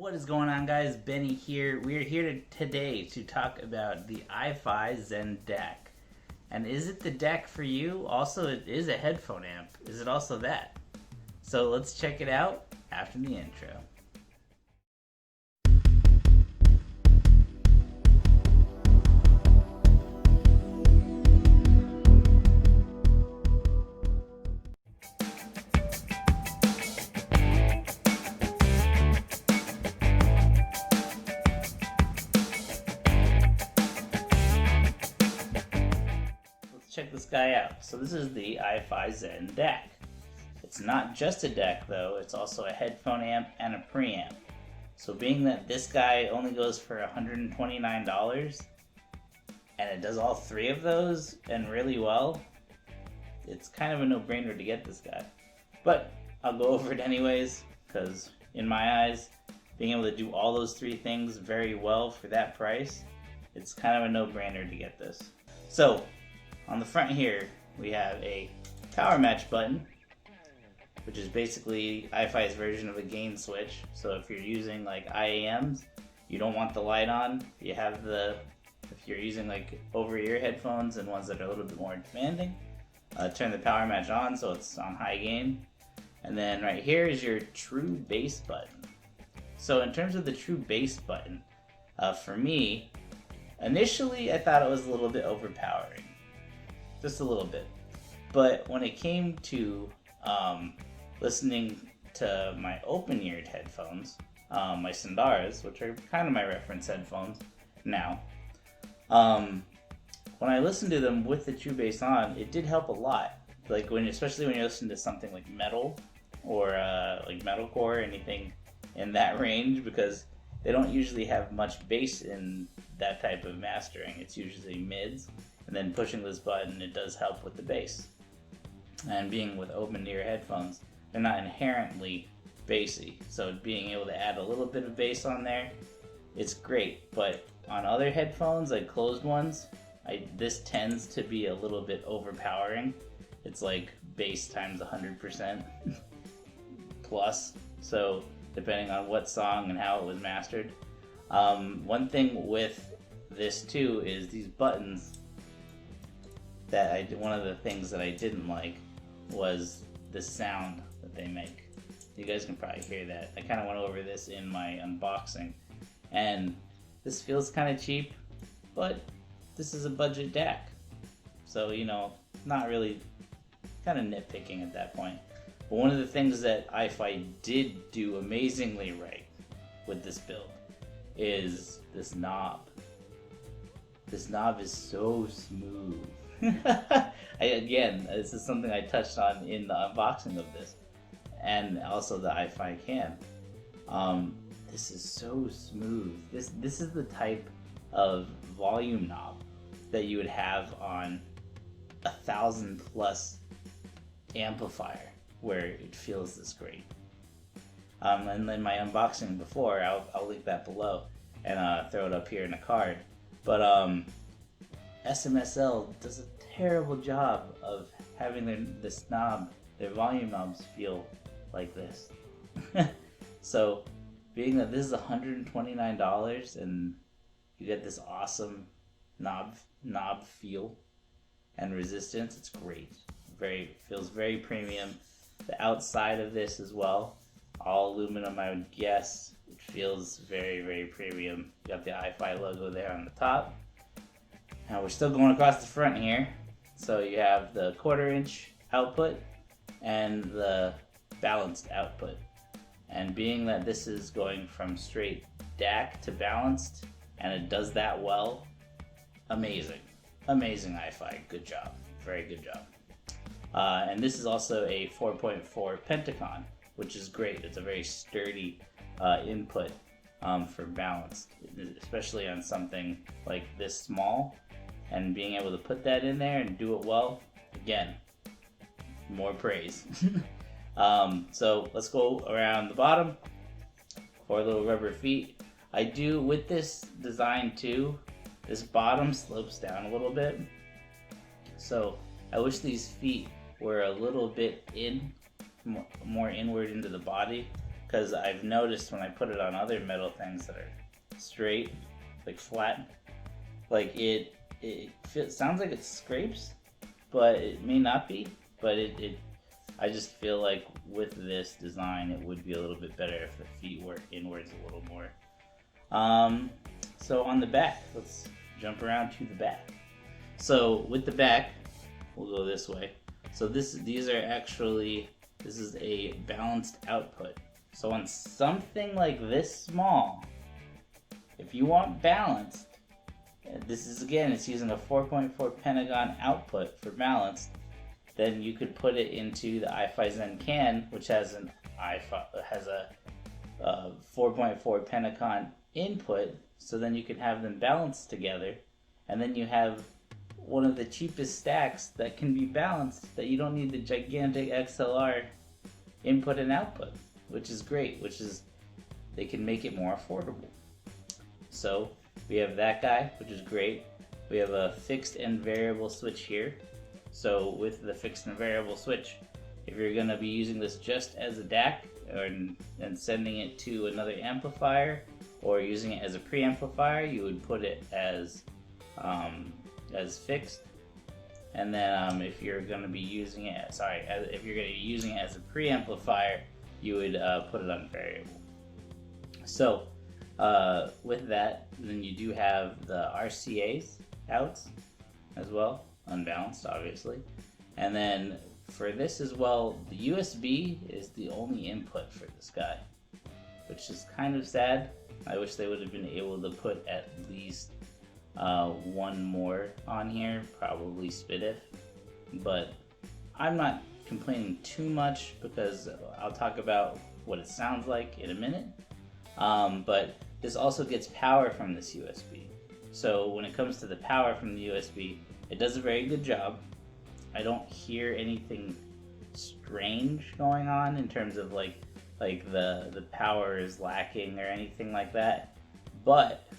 What is going on, guys? Benny here. We are here today to talk about the iFi Zen Dac. And is it the DAC for you? Also, it is a headphone amp. Is it also that? So let's check it out after the intro. Check this guy out. So this is the iFi Zen Dac. It's not just a DAC though, it's also a headphone amp and a preamp. So being that this guy only goes for $129 and it does all three of those and really well, it's kind of a no-brainer to get this guy. But I'll go over it anyways, because in my eyes, being able to do all those three things very well for that price, it's kind of a no-brainer to get this. So on the front here, we have a power match button, which is basically iFi's version of a gain switch. So if you're using like IAMs, you don't want the light on, you have if you're using like over-ear headphones and ones that are a little bit more demanding, turn the power match on so it's on high gain. And then right here is your true bass button. So in terms of the true bass button, for me, initially I thought it was a little bit overpowering. Just a little bit. But when it came to listening to my open-eared headphones, my Sendaras, which are kind of my reference headphones now, when I listened to them with the true bass on, it did help a lot. Like especially when you listen to something like metal or like metalcore or anything in that range, because they don't usually have much bass in that type of mastering. It's usually mids. And then pushing this button, it does help with the bass. And being with open ear headphones, they're not inherently bassy. So being able to add a little bit of bass on there, it's great. But on other headphones, like closed ones, this tends to be a little bit overpowering. It's like bass times 100% plus. So depending on what song and how it was mastered. One thing with this too is these buttons. One of the things that I didn't like was the sound that they make. You guys can probably hear that. I kind of went over this in my unboxing, and this feels kind of cheap, but this is a budget DAC. So, not really, kind of nitpicking at that point. But one of the things that iFi did do amazingly right with this build is this knob. This knob is so smooth. Again, this is something I touched on in the unboxing of this, and also the iFi cam. This is so smooth. This is the type of volume knob that you would have on 1,000+ amplifier, where it feels this great. And then my unboxing before, I'll link that below and throw it up here in a card. But SMSL does a terrible job of having their volume knobs feel like this. So being that this is $129 and you get this awesome knob feel and resistance, it's great. Feels very premium. The outside of this as well, all aluminum, I would guess. It feels very, very premium. You got the iFi logo there on the top. Now we're still going across the front here. So you have the 1/4 inch output and the balanced output. And being that this is going from straight DAC to balanced, and it does that well, amazing. Amazing iFi, good job, very good job. And this is also a 4.4 Pentacon, which is great. It's a very sturdy input for balanced, especially on something like this small. And being able to put that in there and do it well, again, more praise. So let's go around the bottom. 4 little rubber feet. I do, with this design too, this bottom slopes down a little bit. So I wish these feet were a little bit more inward into the body, because I've noticed when I put it on other metal things that are straight, like flat, like it sounds like it scrapes, but it may not be. But I just feel like with this design, it would be a little bit better if the feet were inwards a little more. So on the back, let's jump around to the back. So with the back, we'll go this way. So this is a balanced output. So on something like this small, if you want balanced, this is again, it's using a 4.4 pentagon output for balanced, then you could put it into the iFi Zen Can, which has a 4.4 pentagon input, so then you can have them balanced together, and then you have one of the cheapest stacks that can be balanced, that you don't need the gigantic XLR input and output, which is great, they can make it more affordable. So we have that guy, which is great. We have a fixed and variable switch here. So with the fixed and variable switch, if you're going to be using this just as a DAC and sending it to another amplifier, or using it as a preamplifier, you would put it as fixed. And then if you're going to be using it, if you're going to be using it as a preamplifier, you would put it on variable. So with that, then you do have the RCA's outs as well, unbalanced obviously. And then for this as well, the USB is the only input for this guy, which is kind of sad. I wish they would have been able to put at least one more on here, probably SPDIF, but I'm not complaining too much because I'll talk about what it sounds like in a minute. But this also gets power from this USB. So when it comes to the power from the USB, it does a very good job. I don't hear anything strange going on in terms of like the power is lacking or anything like that. But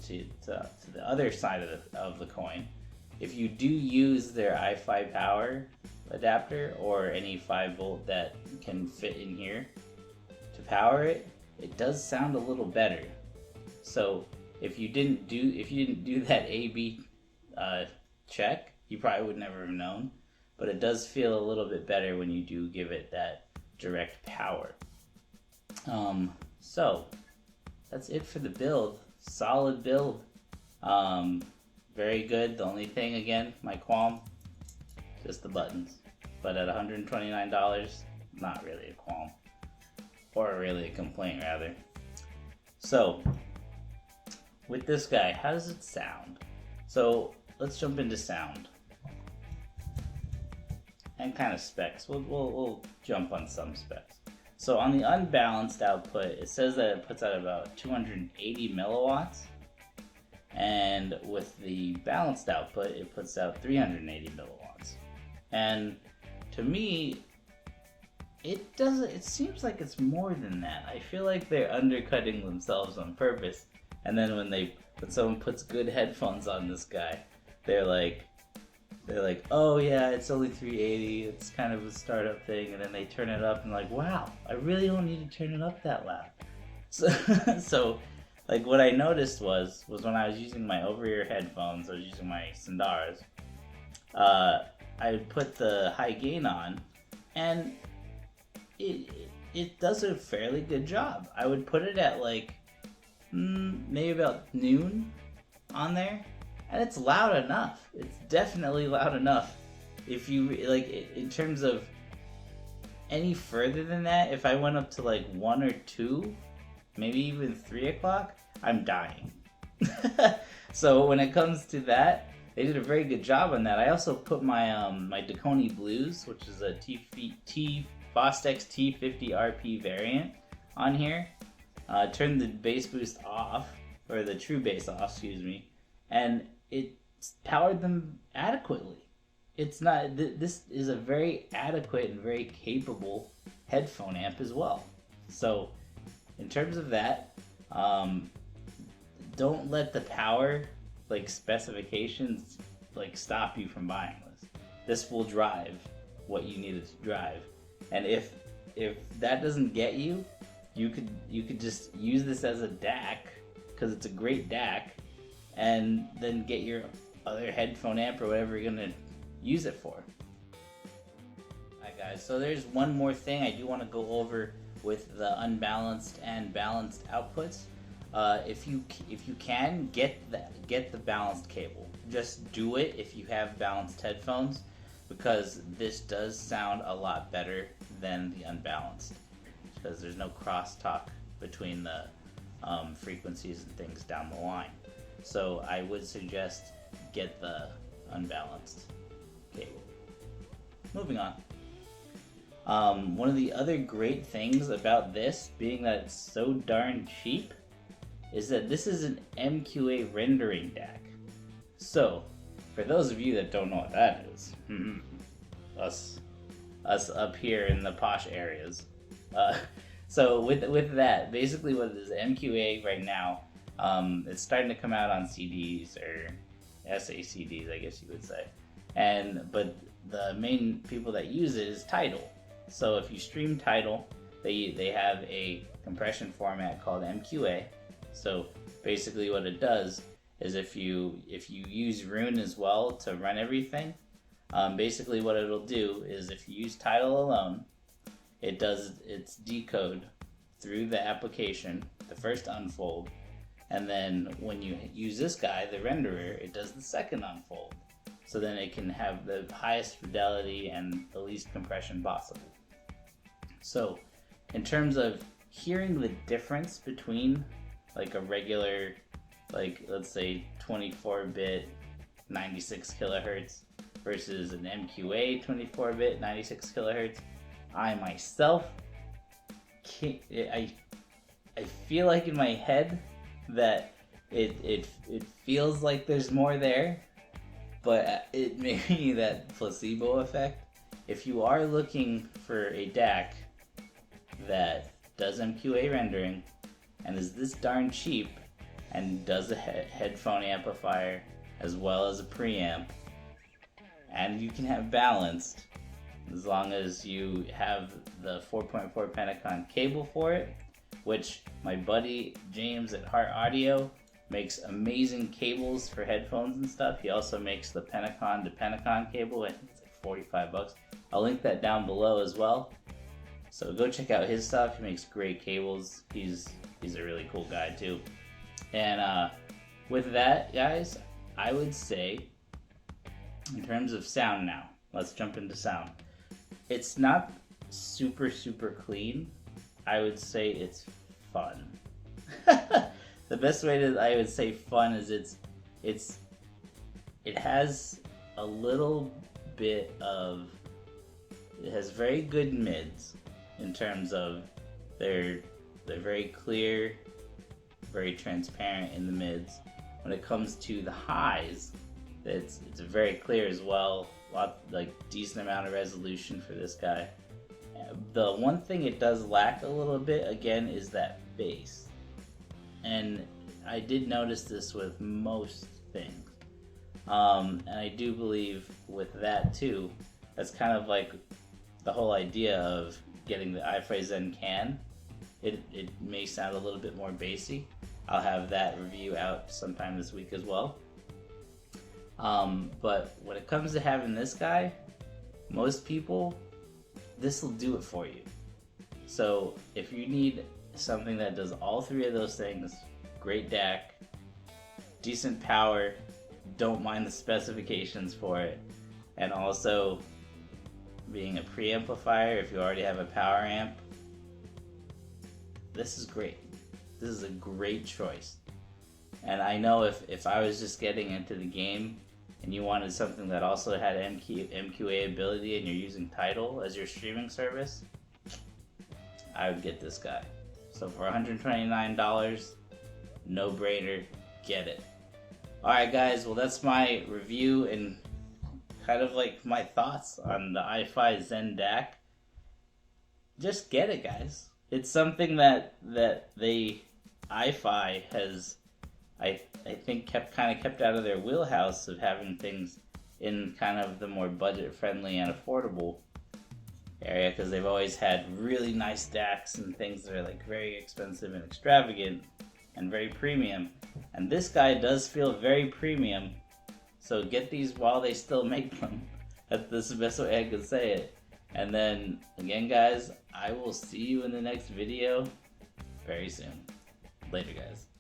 to the other side of the coin, if you do use their iFi power adapter or any 5-volt that can fit in here to power it, it does sound a little better. So if you didn't do that A/B check, you probably would never have known. But it does feel a little bit better when you do give it that direct power. So that's it for the build. Solid build. Very good. The only thing, again, my qualm, just the buttons. But at $129, not really a qualm. Or really a complaint, rather. So, with this guy, how does it sound? So, let's jump into sound. And kind of specs. We'll jump on some specs. So on the unbalanced output, it says that it puts out about 280 milliwatts. And with the balanced output, it puts out 380 milliwatts. And to me, it seems like it's more than that. I feel like they're undercutting themselves on purpose. And then when someone puts good headphones on this guy, they're like, oh yeah, it's only 380, it's kind of a startup thing, and then they turn it up and like, wow, I really don't need to turn it up that loud. So like what I noticed was when I was using my over-ear headphones, I was using my Sandaras, I put the high gain on, and it does a fairly good job. I would put it at like maybe about noon on there, and it's loud enough. It's definitely loud enough. If you like, in terms of any further than that, if I went up to like 1 or 2, maybe even 3 o'clock, I'm dying. So when it comes to that, they did a very good job on that. I also put my my Dakoni Blues, which is a Fostex T50 RP variant, on here. Turned the bass boost off, or the true bass off, excuse me, and it powered them adequately. It's not. This is a very adequate and very capable headphone amp as well. So, in terms of that, don't let the power specifications stop you from buying this. This will drive what you need it to drive, and if that doesn't get you, you could just use this as a DAC because it's a great DAC, and then get your other headphone amp or whatever you're gonna use it for. Alright guys, so there's one more thing I do want to go over with the unbalanced and balanced outputs. If you can get the balanced cable, just do it if you have balanced headphones, because this does sound a lot better than the unbalanced, because there's no crosstalk between the frequencies and things down the line. So I would suggest get the unbalanced cable. Moving on. One of the other great things about this, being that it's so darn cheap, is that this is an MQA rendering DAC. So, for those of you that don't know what that is, us up here in the posh areas. So with that, basically what it is, MQA right now, it's starting to come out on CDs or SACDs, I guess you would say. But the main people that use it is Tidal. So if you stream Tidal, they have a compression format called MQA. So basically what it does is if you use Rune as well to run everything, basically what it'll do is if you use Tidal alone, it does its decode through the application, the first unfold, and then when you use this guy, the renderer, it does the second unfold. So then it can have the highest fidelity and the least compression possible. So in terms of hearing the difference between like a regular, like let's say 24-bit 96 kilohertz versus an MQA 24-bit 96 kilohertz, I myself can't, I feel like in my head that it feels like there's more there, but it may be that placebo effect. If you are looking for a DAC that does MQA rendering and is this darn cheap and does a headphone amplifier as well as a preamp, and you can have balanced as long as you have the 4.4 Pentacon cable for it, which my buddy James at Heart Audio makes amazing cables for headphones and stuff. He also makes the Pentacon to Pentacon cable. I think it's like $45. I'll link that down below as well. So go check out his stuff. He makes great cables. He's a really cool guy too. And with that, guys, I would say in terms of sound now, let's jump into sound. It's not super clean. I would say it's fun. The best way to, I would say, fun is it has a little bit of, it has very good mids in terms of they're very clear, very transparent in the mids. When it comes to the highs, it's very clear as well. Decent amount of resolution for this guy. The one thing it does lack a little bit, again, is that bass. And I did notice this with most things. And I do believe with that too, that's kind of like the whole idea of getting the iFi Zen Can. It may sound a little bit more bassy. I'll have that review out sometime this week as well. But when it comes to having this guy, most people, this will do it for you. So if you need something that does all three of those things, great DAC, decent power, don't mind the specifications for it, and also being a preamplifier if you already have a power amp, this is great. This is a great choice. And I know if I was just getting into the game and you wanted something that also had MQA ability and you're using Tidal as your streaming service, I would get this guy. So for $129, no brainer, get it. Alright guys, well that's my review and kind of like my thoughts on the iFi Zen Dac. Just get it, guys. It's something that iFi has, I think, kept out of their wheelhouse of having things in kind of the more budget friendly and affordable area because they've always had really nice DACs and things that are like very expensive and extravagant and very premium. And this guy does feel very premium, so get these while they still make them. That's the best way I can say it. And then again, guys, I will see you in the next video very soon. Later, guys.